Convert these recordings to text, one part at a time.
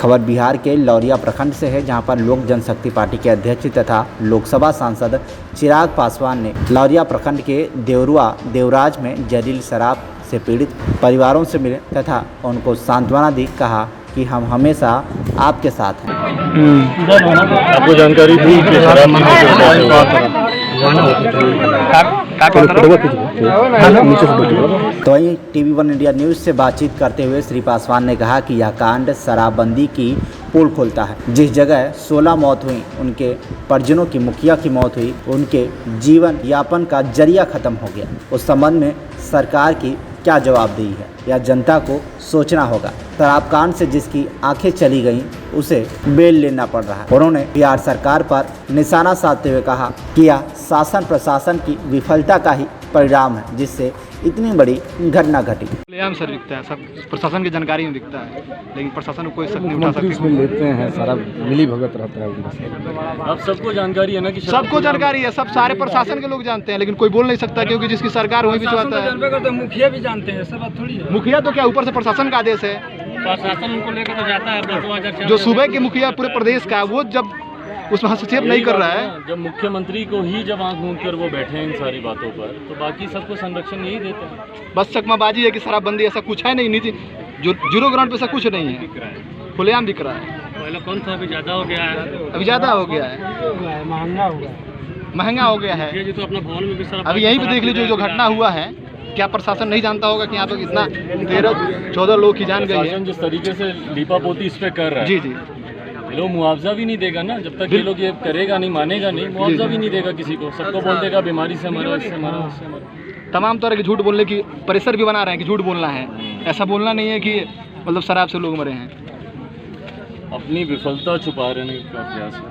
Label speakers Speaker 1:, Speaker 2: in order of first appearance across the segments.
Speaker 1: खबर बिहार के लौरिया प्रखंड से है, जहां पर लोक जनशक्ति पार्टी के अध्यक्ष तथा लोकसभा सांसद चिराग पासवान ने लौरिया प्रखंड के देवरुआ देवराज में जहरीली शराब से पीड़ित परिवारों से मिले तथा उनको सांत्वना दी। कहा कि हम हमेशा आपके साथ हैं।
Speaker 2: आपको जानकारी दी कि शराब
Speaker 1: तो वहीं TV1 इंडिया न्यूज़ से बातचीत करते हुए श्री पासवान ने कहा कि यह कांड शराबबंदी की पोल खोलता है। जिस जगह 16 मौत हुई, उनके परिजनों की मुखिया की मौत हुई, उनके जीवन यापन का जरिया खत्म हो गया। उस संबंध में सरकार की क्या जवाबदेही है, या जनता को सोचना होगा। शराब कांड से जिसकी आंखें चली गईं, उसे बेल लेना पड़ रहा है। उन्होंने बिहार सरकार पर निशाना साधते हुए कहा कि यह शासन प्रशासन की विफलता का ही परिणाम है, जिससे इतनी बड़ी घटना घटी।
Speaker 3: आम सर दिखता है, सब प्रशासन की जानकारी में दिखता है, लेकिन प्रशासन को कोई शक नहीं उठा सकता।
Speaker 2: इसमें लेते हैं, सारा मिली भगत रहता है। अब सबको जानकारी है ना कि
Speaker 3: सबको जानकारी है, सब सारे प्रशासन के लोग जानते हैं, लेकिन कोई बोल नहीं सकता क्योंकि जिसकी सरकार वही भिजवाता है।
Speaker 4: मुखिया भी जानते हैं, सब बात थोड़ी है।
Speaker 3: मुखिया तो क्या, ऊपर से प्रशासन का आदेश है,
Speaker 4: प्रशासन उनको लेकर तो जाता है।
Speaker 3: जो सूबे के मुखिया पूरे प्रदेश का, वो जब उसमें हस्तक्षेप नहीं कर रहा है।
Speaker 2: जब मुख्यमंत्री को ही जब आंख मूंद कर वो बैठे हैं इन सारी बातों पर, तो बाकी सबको संरक्षण यही देते हैं।
Speaker 3: बस चकमाबाजी है कि शराबबंदी ऐसा कुछ है नहीं, नीति जो जीरो ग्राउंड पे ऐसा कुछ नहीं है, खुलेआम दिख रहा है।
Speaker 4: पहले कौन सा अभी ज़्यादा हो गया है,
Speaker 3: अभी ज़्यादा हो गया है, महंगा हो गया है।
Speaker 4: ये तो अपना भवन में भी सारा
Speaker 3: अभी यहीं पे देख लीजिए जो घटना हुआ है, क्या प्रशासन नहीं जानता होगा कि यहाँ पे इतना 13-14 लोग की जान गई है।
Speaker 2: जिस तरीके से लीपापोती इस पे कर रहा है,
Speaker 3: जी जी,
Speaker 2: लोग मुआवजा भी नहीं देगा ना, जब तक ये लोग ये करेगा नहीं, मानेगा नहीं, मुआवजा भी नहीं देगा किसी को। सबको बोल देगा बीमारी से मरो, इससे मरो, इससे मरो।
Speaker 3: तमाम तरह के झूठ बोलने की प्रेशर भी बना रहे हैं कि झूठ बोलना है। ऐसा बोलना नहीं है कि मतलब शराब से लोग मरे हैं।
Speaker 2: अपनी विफलता छुपा रहने का प्रयास है।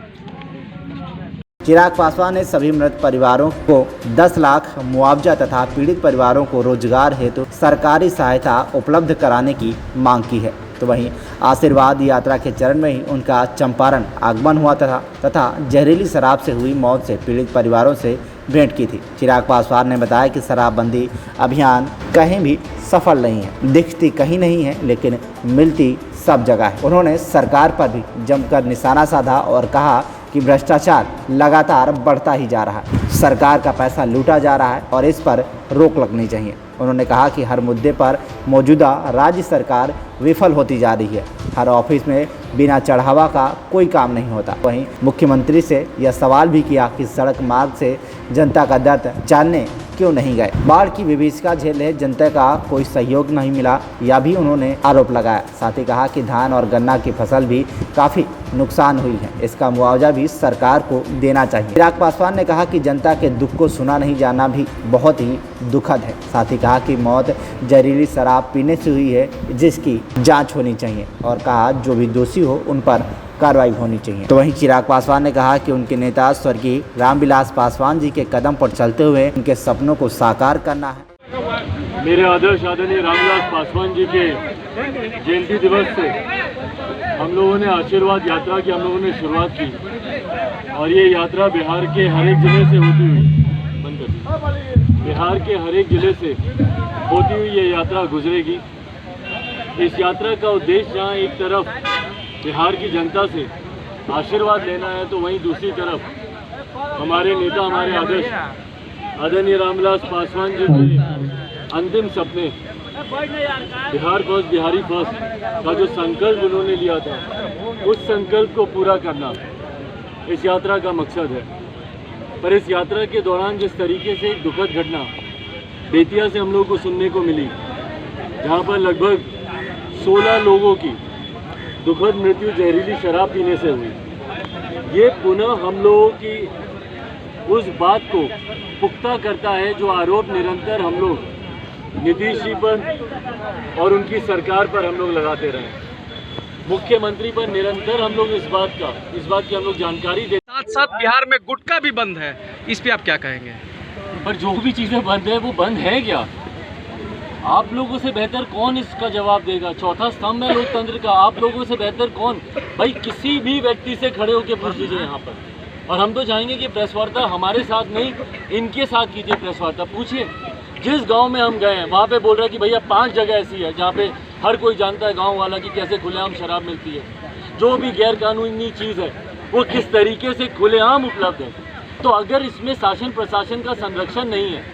Speaker 1: चिराग पासवान ने सभी मृत परिवारों को 10 लाख मुआवजा तथा पीड़ित परिवारों को रोजगार हेतु सरकारी सहायता उपलब्ध कराने की मांग की है। तो वहीं आशीर्वाद यात्रा के चरण में ही उनका चंपारण आगमन हुआ तथा जहरीली शराब से हुई मौत से पीड़ित परिवारों से भेंट की थी। चिराग पासवान ने बताया कि शराबबंदी अभियान कहीं भी सफल नहीं है, दिखती कहीं नहीं है, लेकिन मिलती सब जगह है। उन्होंने सरकार पर भी जमकर निशाना साधा और कहा कि भ्रष्टाचार लगातार बढ़ता ही जा रहा है, सरकार का पैसा लूटा जा रहा है और इस पर रोक लगनी चाहिए। उन्होंने कहा कि हर मुद्दे पर मौजूदा राज्य सरकार विफल होती जा रही है, हर ऑफिस में बिना चढ़ावा का कोई काम नहीं होता। वहीं मुख्यमंत्री से यह सवाल भी किया कि सड़क मार्ग से जनता का दर्द जानने क्यों नहीं गए। बाढ़ की विभीषिका झेल रहे जनता का कोई सहयोग नहीं मिला, यह भी उन्होंने आरोप लगाया। साथ ही कहा कि धान और गन्ना की फसल भी काफ़ी नुकसान हुई है, इसका मुआवजा भी सरकार को देना चाहिए। चिराग पासवान ने कहा कि जनता के दुख को सुना नहीं जाना भी बहुत ही दुखद है। साथ ही कहा कि मौत जहरीली शराब पीने से हुई है, जिसकी जांच होनी चाहिए और कहा जो भी दोषी हो उन पर कार्रवाई होनी चाहिए। तो वहीं चिराग पासवान ने कहा कि उनके नेता स्वर्गीय रामविलास पासवान जी के कदम पर चलते हुए उनके सपनों को साकार करना है।
Speaker 2: मेरे आदर्श आदरणीय रामविलास पासवान जी के जयंती दिवस से हम लोगों ने आशीर्वाद यात्रा की हम लोगों ने शुरुआत की, और ये यात्रा बिहार के हर एक जिले से होती हुई बिहार के हर एक जिले से होती हुई ये यात्रा गुजरेगी। इस यात्रा का उद्देश्य जहाँ एक तरफ बिहार की जनता से आशीर्वाद लेना है, तो वहीं दूसरी तरफ हमारे नेता, हमारे आदर्श आदरणीय रामविलास पासवान जी के अंतिम सपने बिहार फर्स्ट, बिहारी फर्स्ट का जो संकल्प उन्होंने लिया था, उस संकल्प को पूरा करना इस यात्रा का मकसद है। पर इस यात्रा के दौरान जिस तरीके से एक दुखद घटना बेतिया से हम लोग को सुनने को मिली, जहाँ पर लगभग 16 लोगों की दुखद मृत्यु जहरीली शराब पीने से हुई, ये पुनः हम लोगों की उस बात को पुख्ता करता है जो आरोप निरंतर हम लोग नीतीश जी पर और उनकी सरकार पर हम लोग लगाते रहे। मुख्यमंत्री पर निरंतर हम लोग इस बात की हम लोग जानकारी देते।
Speaker 4: साथ साथ बिहार में गुटखा भी बंद है, इस पे आप क्या कहेंगे?
Speaker 2: पर जो भी चीज़ें बंद है वो बंद है क्या? आप लोगों से बेहतर कौन इसका जवाब देगा? चौथा स्तंभ है लोकतंत्र का, आप लोगों से बेहतर कौन? भाई किसी भी व्यक्ति से खड़े होकर पूछ लीजिए यहाँ पर, और हम तो चाहेंगे कि प्रेस वार्ता हमारे साथ नहीं, इनके साथ कीजिए प्रेस वार्ता। पूछिए, जिस गांव में हम गए हैं वहाँ पे बोल रहे हैं कि भैया 5 जगह ऐसी है जहाँ पे हर कोई जानता है गांव वाला कि कैसे खुलेआम शराब मिलती है। जो भी गैर कानूनी चीज़ है वो किस तरीके से खुलेआम उपलब्ध है। तो अगर इसमें शासन प्रशासन का संरक्षण नहीं है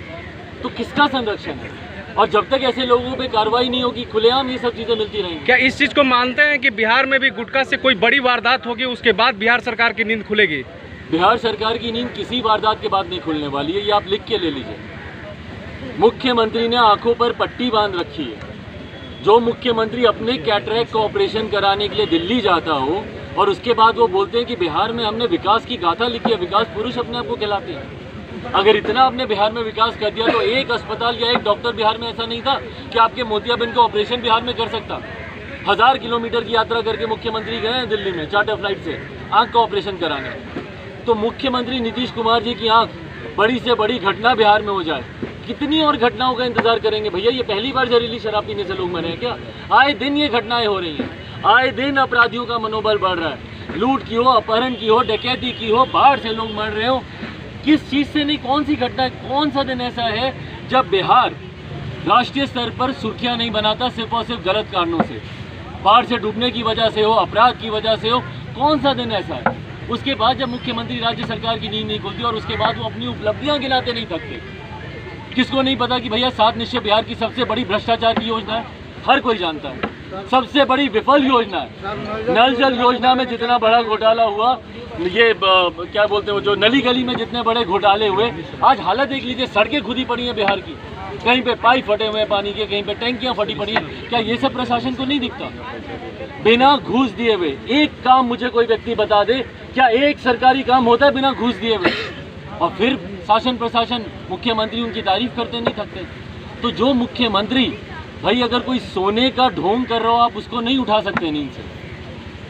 Speaker 2: तो किसका संरक्षण है? और जब तक ऐसे लोगों पे कार्रवाई नहीं होगी, खुलेआम ये सब चीज़ें मिलती रहेंगी।
Speaker 4: क्या इस चीज़ को मानते हैं कि बिहार में भी गुटखा से कोई बड़ी वारदात होगी उसके बाद बिहार सरकार की नींद खुलेगी?
Speaker 2: बिहार सरकार की नींद किसी वारदात के बाद नहीं खुलने वाली है, ये आप लिख के ले लीजिए। मुख्यमंत्री ने आंखों पर पट्टी बांध रखी है। जो मुख्यमंत्री अपने कैटरैक्ट का ऑपरेशन कराने के लिए दिल्ली जाता हो और उसके बाद वो बोलते हैं कि बिहार में हमने विकास की गाथा लिखी है, विकास पुरुष अपने आप को कहलाते हैं। अगर इतना आपने बिहार में विकास कर दिया तो एक अस्पताल या एक डॉक्टर बिहार में ऐसा नहीं था कि आपके मोतियाबिंद का ऑपरेशन बिहार में कर सकता। 1000 किलोमीटर की यात्रा करके मुख्यमंत्री गए हैं दिल्ली में चार्टर फ्लाइट से आँख का ऑपरेशन कराने। तो मुख्यमंत्री नीतीश कुमार जी की आँख बड़ी से बड़ी घटना बिहार में हो जाए, कितनी और घटनाओं का इंतजार करेंगे भैया? ये पहली बार जहरीली शराब पीने से लोग मरे हैं क्या? आए दिन ये घटनाएं हो रही हैं, आए दिन अपराधियों का मनोबल बढ़ रहा है। लूट की हो, अपहरण की हो, डकैती की हो, बाढ़ से लोग मर रहे हो, किस चीज़ से नहीं? कौन सी घटना, कौन सा दिन ऐसा है जब बिहार राष्ट्रीय स्तर पर सुर्खियाँ नहीं बनाता सिर्फ और सिर्फ गलत कारणों से? बाढ़ से डूबने की वजह से हो, अपराध की वजह से हो, कौन सा दिन ऐसा है? उसके बाद जब मुख्यमंत्री राज्य सरकार की नींद नहीं खुलती और उसके बाद वो अपनी उपलब्धियाँ गिनाते नहीं थकते। किसको नहीं पता कि भैया 7 निश्चय बिहार की सबसे बड़ी भ्रष्टाचार की योजना है? हर कोई जानता है। सबसे बड़ी विफल योजना है नल जल योजना में जितना बड़ा घोटाला हुआ, ये क्या बोलते हैं, जो नली गली में जितने बड़े घोटाले हुए, आज हालत देख लीजिए, सड़कें खुदी पड़ी हैं बिहार की, कहीं पे पाइप फटे हुए हैं पानी के, कहीं पे टैंकियां फटी पड़ी हैं। क्या ये सब प्रशासन को नहीं दिखता? बिना घूस दिए हुए एक काम मुझे कोई व्यक्ति बता दे, क्या एक सरकारी काम होता है बिना घूस दिए हुए? और फिर शासन प्रशासन, मुख्यमंत्री उनकी तारीफ करते नहीं थकते। तो जो मुख्यमंत्री भाई अगर कोई सोने का ढोंग कर रहा हो, आप उसको नहीं उठा सकते नींद से।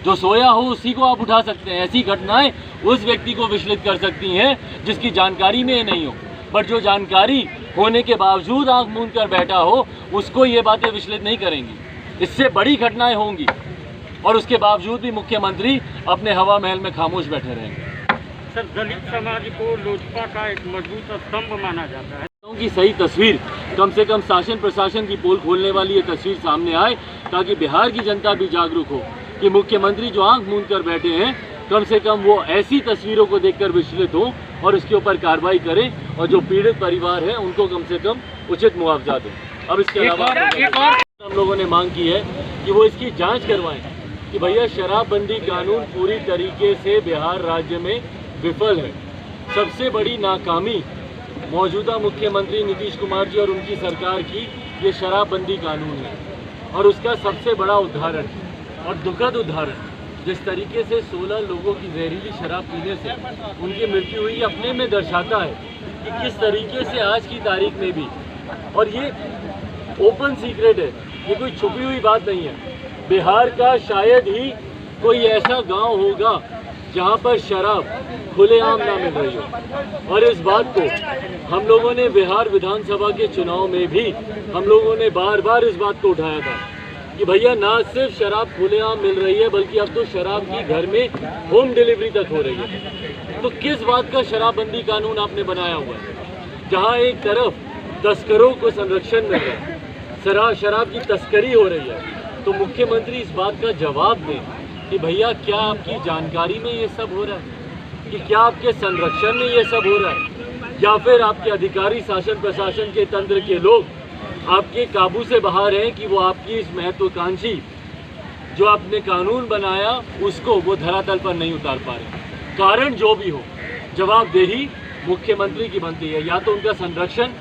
Speaker 2: जो सोया हो उसी को आप उठा सकते हैं। ऐसी घटनाएं उस व्यक्ति को विचलित कर सकती हैं जिसकी जानकारी में नहीं हो, बट जो जानकारी होने के बावजूद आंख मूंद कर बैठा हो उसको ये बातें विचलित नहीं करेंगी। इससे बड़ी घटनाएं होंगी और उसके बावजूद भी मुख्यमंत्री अपने हवा महल में खामोश बैठे रहेंगे।
Speaker 5: सर, दलित समाज को लोजपा का एक मजबूत स्तंभ माना जाता है
Speaker 2: की सही तस्वीर, कम से कम शासन प्रशासन की पोल खोलने वाली ये तस्वीर सामने आए, ताकि बिहार की जनता भी जागरूक हो कि मुख्यमंत्री जो आंख मूंद कर बैठे हैं, कम से कम वो ऐसी तस्वीरों को देखकर विचलित हो और उसके ऊपर कार्रवाई करें और जो पीड़ित परिवार है उनको कम से कम उचित मुआवजा दें। अब इसके अलावा हम लोगों ने मांग की है कि वो इसकी जाँच करवाएं कि भैया शराबबंदी कानून पूरी तरीके से बिहार राज्य में विफल है। सबसे बड़ी नाकामी मौजूदा मुख्यमंत्री नीतीश कुमार जी और उनकी सरकार की ये शराबबंदी कानून है और उसका सबसे बड़ा उदाहरण और दुखद उदाहरण जिस तरीके से 16 लोगों की जहरीली शराब पीने से उनकी मृत्यु हुई, अपने में दर्शाता है कि किस तरीके से आज की तारीख में भी, और ये ओपन सीक्रेट है, ये कोई छुपी हुई बात नहीं है, बिहार का शायद ही कोई ऐसा गांव होगा जहां पर शराब खुलेआम ना मिल रही हो। और इस बात को हम लोगों ने बिहार विधानसभा के चुनाव में भी हम लोगों ने बार बार इस बात को उठाया था कि भैया ना सिर्फ शराब खुलेआम मिल रही है बल्कि अब तो शराब की घर में होम डिलीवरी तक हो रही है। तो किस बात का शराबबंदी कानून आपने बनाया हुआ है जहां एक तरफ तस्करों को संरक्षण मिल रहा है, शराब की तस्करी हो रही है? तो मुख्यमंत्री इस बात का जवाब दें कि भैया क्या आपकी जानकारी में ये सब हो रहा है, कि क्या आपके संरक्षण में ये सब हो रहा है, या फिर आपके अधिकारी शासन प्रशासन के तंत्र के लोग आपके काबू से बाहर हैं कि वो आपकी इस महत्वाकांक्षी जो आपने कानून बनाया उसको वो धरातल पर नहीं उतार पा रहे। कारण जो भी हो, जवाबदेही मुख्यमंत्री की बनती है। या तो उनका संरक्षण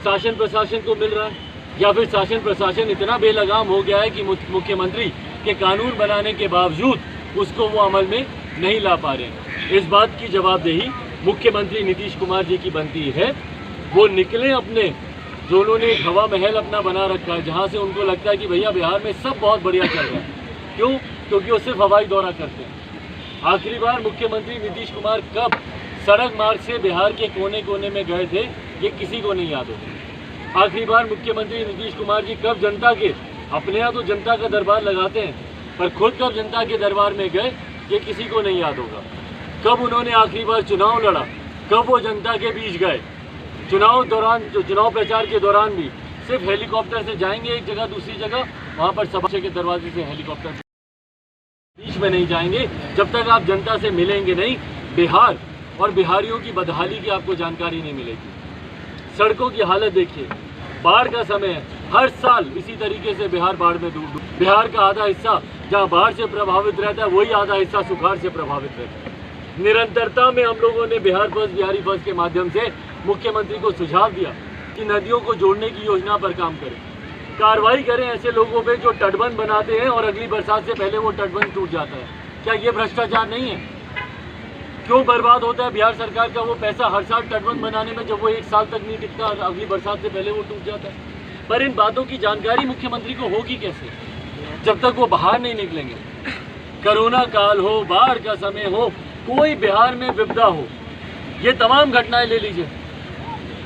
Speaker 2: शासन प्रशासन को मिल रहा है या फिर शासन प्रशासन इतना बेलगाम हो गया है कि मुख्यमंत्री के कानून बनाने के बावजूद उसको वो अमल में नहीं ला पा रहे। इस बात की जवाबदेही मुख्यमंत्री नीतीश कुमार जी की बनती है। वो निकले अपने, जो उन्होंने हवा महल अपना बना रखा है जहाँ से उनको लगता है कि भैया बिहार में सब बहुत बढ़िया चल रहा है। क्यों? क्योंकि वो सिर्फ हवाई दौरा करते हैं। आखिरी बार मुख्यमंत्री नीतीश कुमार कब सड़क मार्ग से बिहार के कोने कोने में गए थे ये किसी को नहीं याद होगा। आखिरी बार मुख्यमंत्री नीतीश कुमार जी कब जनता के, अपने यहाँ तो जनता का दरबार लगाते हैं, पर खुद कब जनता के दरबार में गए ये किसी को नहीं याद होगा। कब उन्होंने आखिरी बार चुनाव लड़ा, कब वो जनता के बीच गए? चुनाव प्रचार के दौरान भी सिर्फ हेलीकॉप्टर से जाएंगे एक जगह दूसरी जगह, वहाँ पर सभा के दरवाजे से हेलीकॉप्टर बीच में नहीं जाएंगे जब तक आप जनता से मिलेंगे नहीं। बिहार और बिहारियों की बदहाली की आपको जानकारी नहीं मिलेगी। सड़कों की हालत देखिए, बाढ़ का समय है, हर साल इसी तरीके से बिहार बाढ़ में डूब। बिहार का आधा हिस्सा जहाँ बाढ़ से प्रभावित रहता है, वही आधा हिस्सा सुखाड़ से प्रभावित रहता है। निरंतरता में हम लोगों ने बिहार फर्स्ट, बिहारी फर्स्ट के माध्यम से मुख्यमंत्री को सुझाव दिया कि नदियों को जोड़ने की योजना पर काम करें, कार्रवाई करें ऐसे लोगों पे जो तटबंध बनाते हैं और अगली बरसात से पहले वो तटबंध टूट जाता है। क्या ये भ्रष्टाचार नहीं है? क्यों बर्बाद होता है बिहार सरकार का वो पैसा हर साल तटबंध बनाने में, जब वो एक साल तक नहीं टिकता, अगली बरसात से पहले वो टूट जाता है। पर इन बातों की जानकारी मुख्यमंत्री को होगी कैसे जब तक वो बाहर नहीं निकलेंगे। कोरोना काल हो, बाढ़ का समय हो, कोई बिहार में विपदा हो, ये तमाम घटनाएं ले लीजिए,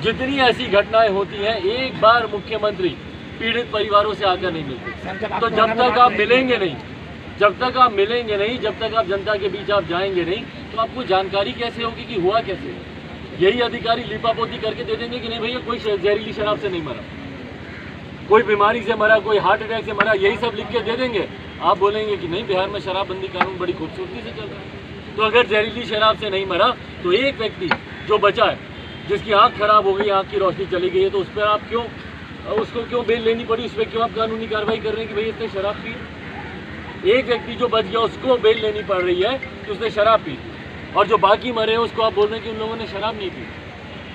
Speaker 2: जितनी ऐसी घटनाएं होती हैं, एक बार मुख्यमंत्री पीड़ित परिवारों से आकर नहीं मिलते। तो जब तक आप मिलेंगे नहीं, जब तक आप मिलेंगे नहीं, जब तक आप जनता के बीच आप जाएंगे नहीं, तो आपको जानकारी कैसे होगी कि हुआ कैसे। यही अधिकारी लिपापोती करके दे देंगे कि नहीं भैया कोई जहरीली शराब से नहीं मरा, कोई बीमारी से मरा, कोई हार्ट अटैक से मरा, यही सब लिख के दे देंगे। आप बोलेंगे कि नहीं बिहार में शराबबंदी कानून बड़ी खूबसूरती से चल रहा है। तो अगर जहरीली शराब से नहीं मरा तो एक व्यक्ति जो बचा है, जिसकी आँख खराब हो गई, आँख की रोशनी चली गई है, तो उस पर आप क्यों, उसको क्यों बेल लेनी पड़ी, उस पर क्यों आप कानूनी कार्रवाई कर रहे हैं कि भाई इसने शराब पी। एक व्यक्ति जो बच गया उसको बेल लेनी पड़ रही है कि उसने शराब पी, और जो बाकी मरे हैं उसको आप बोल रहे हैं कि उन लोगों ने शराब नहीं पी।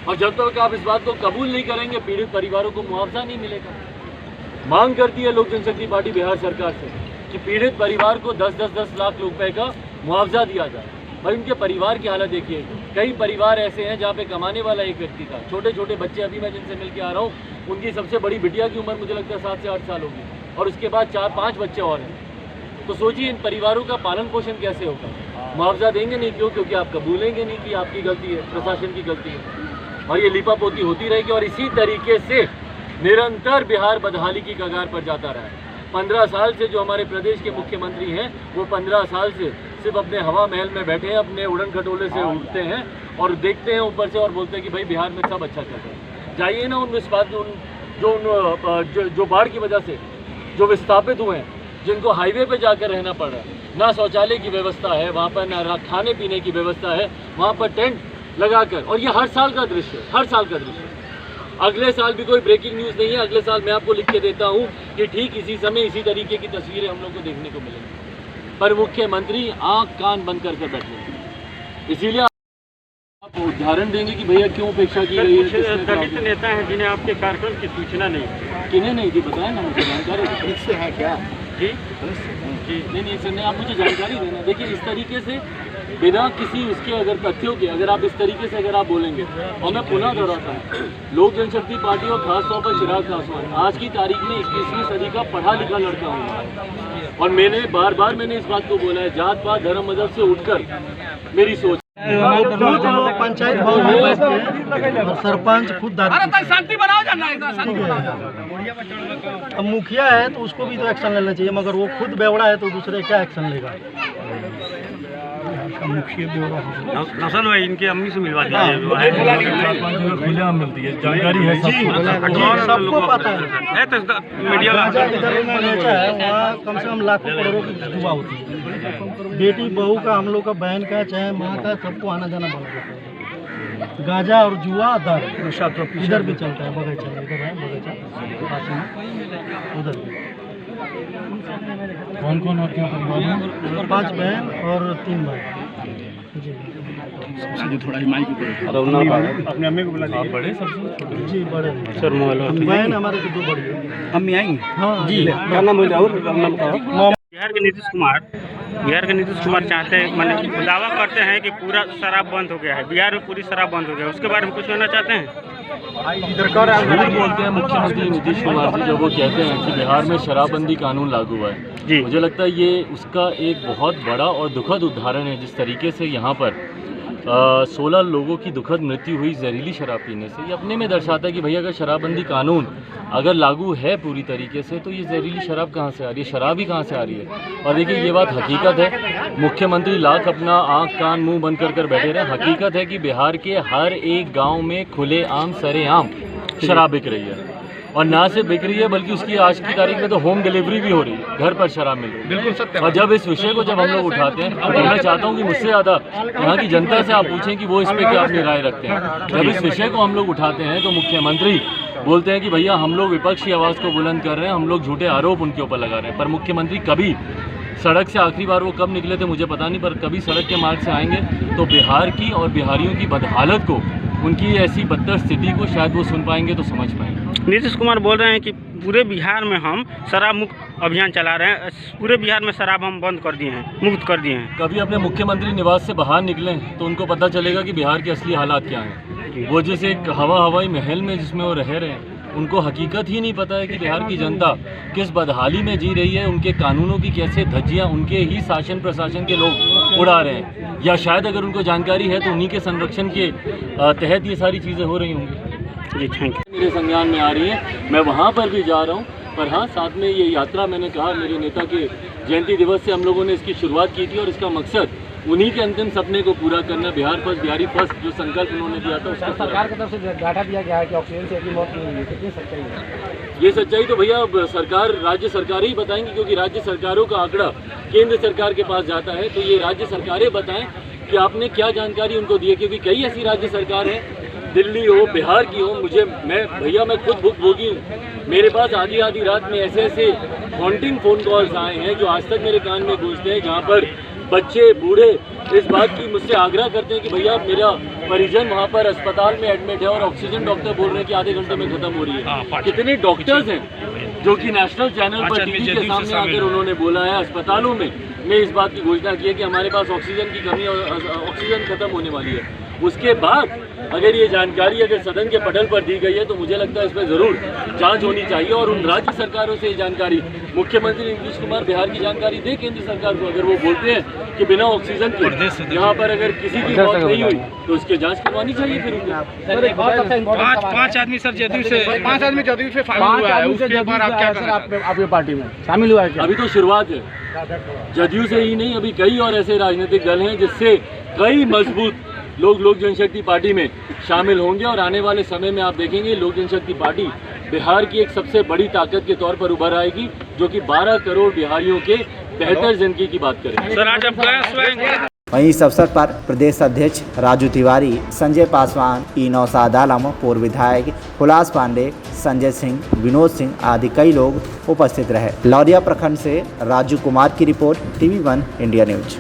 Speaker 2: और जब तक आप इस बात को कबूल नहीं करेंगे, पीड़ित परिवारों को मुआवजा नहीं मिलेगा। मांग करती है लोक जनशक्ति पार्टी बिहार सरकार से कि पीड़ित परिवार को 10 लाख रुपए का मुआवजा दिया जाए। भाई उनके परिवार की हालत देखिए, कई परिवार ऐसे हैं जहाँ पे कमाने वाला एक व्यक्ति था, छोटे छोटे बच्चे, अभी मैं जिनसे मिल के आ रहा हूँ, उनकी सबसे बड़ी बिटिया की उम्र मुझे लगता है 7 से 8 साल होगी, और उसके बाद 4-5 बच्चे और हैं। तो सोचिए इन परिवारों का पालन पोषण कैसे होगा। मुआवजा देंगे नहीं, क्यों? क्योंकि आप कबूलेंगे नहीं कि आपकी गलती है, प्रशासन की गलती है, और ये लिपापोती होती रहेगी। और इसी तरीके से निरंतर बिहार बदहाली की कगार पर जाता रहा है। 15 साल से जो हमारे प्रदेश के मुख्यमंत्री हैं, वो 15 साल से सिर्फ अपने हवा महल में बैठे हैं, अपने उड़न खटोले से उठते हैं और देखते हैं ऊपर से और बोलते हैं कि भाई बिहार में सब अच्छा चल रहा है। जाइए ना उन जो बाढ़ की वजह से जो विस्थापित हुए हैं, जिनको हाईवे पे जाकर रहना पड़ रहा है, ना शौचालय की व्यवस्था है वहाँ पर, ना खाने पीने की व्यवस्था है वहाँ पर, टेंट लगाकर। और ये हर साल का दृश्य है, हर साल का दृश्य है। अगले साल भी कोई ब्रेकिंग न्यूज़ नहीं है, अगले साल मैं आपको लिख के देता हूँ कि ठीक इसी समय इसी तरीके की तस्वीरें हम लोग को देखने को मिलेंगी। पर मुख्यमंत्री आँख कान बंद करके बैठे। इसीलिए आप उदाहरण देंगे कि भैया क्यों उपेक्षा की रही है।
Speaker 5: दलित नेता हैं जिन्हें आपके कार्यक्रम की सूचना नहीं,
Speaker 2: किन्हें नहीं थी बताया ना मुझे जानकारी
Speaker 1: इससे है क्या
Speaker 5: जी
Speaker 2: जी नहीं सर, नहीं आप मुझे जानकारी देना। देखिए इस तरीके से बिना किसी उसके अगर तथ्यों के अगर आप इस तरीके से अगर आप बोलेंगे, और मैं पुनः दोहराता हूँ, लोक जनशक्ति पार्टी और खासतौर पर चिराग पासवान आज की तारीख में 21वीं सदी का पढ़ा लिखा लड़का हूँ, और मैंने बार बार मैंने इस बात को बोला है, जात पात धर्म मजहब से उठकर मेरी सोच।
Speaker 6: पंचायत भवन में बैठते और सरपंच खुद
Speaker 4: शांति बनाओ,
Speaker 6: अब मुखिया है तो उसको भी तो एक्शन लेना चाहिए, मगर वो खुद बेवड़ा है तो दूसरे क्या एक्शन लेगा।
Speaker 5: नौशाद भाई इनकी अम्मी से मिलवा दीजिए,
Speaker 2: खुलेआम मिलती है जानकारी है
Speaker 6: सबको पता है।
Speaker 5: तो मीडिया
Speaker 6: इधर है वहाँ कम से कम लाखों करोड़ों की जुआ होती है। बेटी बहू का, हम लोग का, बहन का, चाहे माँ का, सबको आना जाना बंद होता है। गांजा और जुआ दर इधर भी चलता है, बगीचा इधर है, बगीचा पास में उधर भी।
Speaker 2: कौन कौन आपके परिवार में?
Speaker 6: 5 बहन और 3 भाई जी।
Speaker 2: सबसे थोड़ा ही माइक अपने अम्मी को बुला दीजिए। बड़े सबसे
Speaker 6: जी बड़े
Speaker 5: सर मोबाइल
Speaker 6: बहन हमारे तो 2 बड़ी है।
Speaker 2: अम्मी आएंगी?
Speaker 6: हाँ
Speaker 5: जी, क्या नाम है और नाम बताओ। बिहार के नीतीश कुमार चाहते हैं, मतलब दावा करते हैं कि पूरा शराब बंद हो गया है, बिहार में पूरी शराब बंद हो गया है, उसके बारे में कुछ कहना चाहते हैं?
Speaker 2: झूठ बोलते हैं मुख्यमंत्री नीतीश कुमार जी जब वो कहते हैं कि बिहार में शराबबंदी कानून लागू हुआ है।
Speaker 5: जी,
Speaker 2: मुझे लगता है ये उसका एक बहुत बड़ा और दुखद उदाहरण है, जिस तरीके से यहाँ पर 16 लोगों की दुखद मृत्यु हुई जहरीली शराब पीने से। ये अपने में दर्शाता है कि भैया अगर शराबबंदी कानून अगर लागू है पूरी तरीके से, तो ये जहरीली शराब कहाँ से आ रही है, शराब ही कहाँ से आ रही है। और देखिए ये बात हकीकत है, मुख्यमंत्री लाख अपना आँख कान मुंह बंद कर बैठे रहे। हकीकत है कि बिहार के हर एक गाँव में खुलेआम सरेआम शराब बिक रही है। और ना सिर्फ बिक रही है बल्कि उसकी आज की तारीख में तो होम डिलीवरी भी हो रही है, घर पर शराब मिल रही है।
Speaker 3: बिल्कुल सत्य।
Speaker 2: और जब इस विषय को जब हम लोग उठाते हैं तो मैं चाहता हूँ कि मुझसे ज़्यादा यहाँ की जनता से आप पूछें कि वो इस पर क्या अपनी राय रखते हैं। जब इस विषय को हम लोग उठाते हैं तो मुख्यमंत्री बोलते हैं कि भैया हम लोग विपक्ष की आवाज़ को बुलंद कर रहे हैं, हम लोग झूठे आरोप उनके ऊपर लगा रहे हैं। पर मुख्यमंत्री कभी सड़क से आखिरी बार वो कब निकले थे मुझे पता नहीं, पर कभी सड़क के मार्ग से आएंगे तो बिहार की और बिहारियों की बदहालत को, उनकी ऐसी बदतर स्थिति को शायद वो सुन पाएंगे तो समझ पाएंगे।
Speaker 5: नीतीश कुमार बोल रहे हैं कि पूरे बिहार में हम शराब मुक्त अभियान चला रहे हैं, पूरे बिहार में शराब हम बंद कर दिए हैं, मुक्त कर दिए हैं।
Speaker 2: कभी अपने मुख्यमंत्री निवास से बाहर निकलें तो उनको पता चलेगा कि बिहार के असली हालात क्या हैं। वो जिस एक हवाई महल में जिसमें वो रह रहे हैं, उनको हकीकत ही नहीं पता है कि बिहार की जनता किस बदहाली में जी रही है, उनके कानूनों की कैसे धज्जियाँ उनके ही शासन प्रशासन के लोग उड़ा रहे हैं, या शायद अगर उनको जानकारी है तो उन्हीं के संरक्षण के तहत ये सारी चीज़ें हो रही होंगी।
Speaker 5: जी थैंक यू।
Speaker 2: मेरे संज्ञान में आ रही है, मैं वहाँ पर भी जा रहा हूँ। पर हाँ, साथ में ये यात्रा मैंने कहा मेरे नेता के जयंती दिवस से हम लोगों ने इसकी शुरुआत की थी और इसका मकसद उन्हीं के अंतिम सपने को पूरा करना, बिहार फर्स्ट बिहारी फर्स्ट जो संकल्प उन्होंने दिया था उसका
Speaker 7: सरकार की तरफ से डाटा दिया गया है कि ऑक्सीजन से की मौत नहीं हुई है, कितनी सच्चाई है?
Speaker 2: ये सच्चाई तो भैया सरकार राज्य सरकारें ही बताएंगी, क्योंकि राज्य सरकारों का आंकड़ा केंद्र सरकार के पास जाता है। तो ये राज्य सरकारें बताएं कि आपने क्या जानकारी उनको दी है, क्योंकि कई ऐसी राज्य सरकार हैं, दिल्ली हो बिहार की हो, मैं खुद भुगतभोगी हूँ। मेरे पास आधी रात में ऐसे हॉन्टिंग फ़ोन कॉल्स आए हैं जो आज तक मेरे कान में गूंजते हैं, जहाँ पर बच्चे बूढ़े इस बात की मुझसे आग्रह करते हैं कि भैया मेरा परिजन वहाँ पर अस्पताल में एडमिट है और ऑक्सीजन डॉक्टर बोल रहे हैं कि आधे घंटे में खत्म हो रही है। कितने डॉक्टर्स हैं जो कि नेशनल चैनल पर टीवी के सामने आकर उन्होंने बोला है, अस्पतालों में इस बात की घोषणा की है कि हमारे पास ऑक्सीजन की कमी और ऑक्सीजन खत्म होने वाली है। उसके बाद अगर ये जानकारी अगर सदन के पटल पर दी गई है तो मुझे लगता है इस पर ज़रूर जांच होनी चाहिए और उन राज्य सरकारों से ये जानकारी, मुख्यमंत्री नीतीश कुमार बिहार की जानकारी दे केंद्र सरकार को। अगर वो बोलते हैं कि बिना ऑक्सीजन के यहाँ पर अगर किसी की मौत नहीं हुई तो उसकी जांच करवानी चाहिए। फिर
Speaker 3: पाँच आदमी सर जदयू से शामिल हुआ है, उसके बाद आप क्या करें?
Speaker 7: आपकी पार्टी में शामिल हुआ है क्या?
Speaker 2: अभी तो शुरुआत है, जदयू से ही नहीं, अभी कई और ऐसे राजनीतिक दल हैं जिससे कई मजबूत लोक जनशक्ति पार्टी में शामिल होंगे और आने वाले समय में आप देखेंगे लोक जनशक्ति पार्टी बिहार की एक सबसे बड़ी ताकत के तौर पर उभर आएगी, जो कि 12 करोड़ बिहारियों के बेहतर जिंदगी की बात करेगी।
Speaker 5: सर आज आप गए
Speaker 1: वहीं इस अवसर पर प्रदेश अध्यक्ष राजू तिवारी, संजय पासवान, ई नौशाद आलम, पूर्व विधायक हुलास पांडे, संजय सिंह, विनोद सिंह आदि कई लोग उपस्थित रहे। लौरिया प्रखंड से राजू कुमार की रिपोर्ट, TV1 इंडिया न्यूज।